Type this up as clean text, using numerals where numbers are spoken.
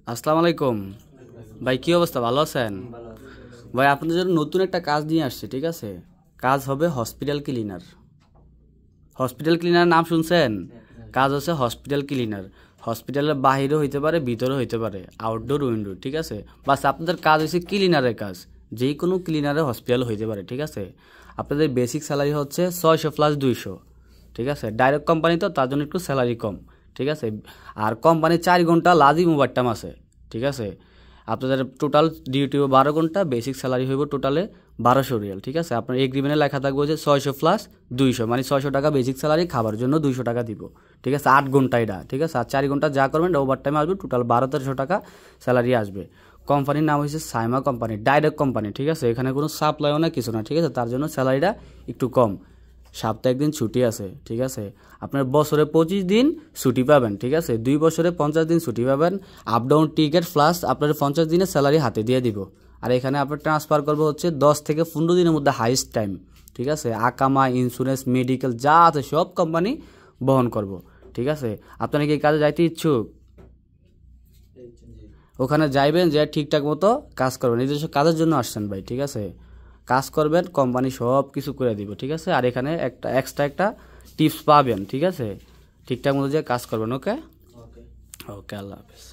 আসসালামু আলাইকুম ভাই, কি অবস্থা? ভালো আছেন ভাই? আপনাদের জন্য নতুন একটা কাজ নিয়ে আসছে, ঠিক আছে? কাজ হবে হসপিটাল ক্লিনার। হসপিটাল ক্লিনার নাম শুনছেন? কাজ হচ্ছে হসপিটাল ক্লিনার। হসপিটালের বাহিরেও হইতে পারে, ভিতরেও হইতে পারে, আউটডোর উইন্ডোর, ঠিক আছে? বাস আপনাদের কাজ হচ্ছে ক্লিনারের কাজ। যে কোনো ক্লিনারে হসপিটাল হইতে পারে, ঠিক আছে? আপনাদের বেসিক স্যালারি হচ্ছে 600 প্লাস 200, ঠিক আছে? ডাইরেক্ট কোম্পানি তো, তার জন্য একটু স্যালারি কম, ঠিক আছে? আর কোম্পানি 4 ঘন্টা লাজিম ওভারটাইম আছে, ঠিক আছে? আপনাদের টোটাল ডিউটি 12 ঘন্টা, বেসিক স্যালারি হইব টোটালে 1200 রিয়াল, ঠিক আছে? আপনার এগ্রিমেন্টে লেখা থাকবে যে 600 প্লাস 200, মানে 600 টাকা বেসিক স্যালারি, খাবার জন্য 200 টাকা দিব, ঠিক আছে? 8 ঘন্টা এটা, ঠিক আছে? আর 4 ঘন্টা যা করবেন ওভার টাইমে আসবে, টোটাল 1200 টাকা স্যালারি আসবে। কোম্পানির নাম হচ্ছে সাইমা কোম্পানি, ডাইরেক্ট কোম্পানি, ঠিক আছে? এখানে কোনো সাপ্লাইও না, কিছু না, ঠিক আছে? তার জন্য স্যালারিটা একটু কম। সপ্তাহে একদিন ছুটি আছে, ঠিক আছে? আপনার বছরে 25 দিন ছুটি পাবেন, ঠিক আছে? 2 বছরে 50 দিন ছুটি পাবেন। আপ ডাউন টিকিট প্লাস আপনার 50 দিনের স্যালারি হাতে দিয়ে দিব। আর এখানে আপনার ট্রান্সফার করবো হচ্ছে 10 থেকে 15 দিনের মধ্যে হাইস্ট টাইম, ঠিক আছে? আকামা, ইন্স্যুরেন্স, মেডিকেল যা আছে সব কোম্পানি বহন করব, ঠিক আছে? আপনারা কি কাজে যাইতে ইচ্ছুক? ওখানে যাইবেন, যে ঠিকঠাক মতো কাজ করবেন। নিজস্ব কাজের জন্য আসছেন ভাই, ঠিক আছে? কাজ করবেন, কোম্পানি সব কিছু করে দিব, ঠিক আছে? আর এখানে একটা এক্সট্রা একটা টিপস পাবেন, ঠিক আছে? ঠিকঠাক মতো যে কাজ করবেন। ওকে ওকে, আল্লাহ হাফেজ।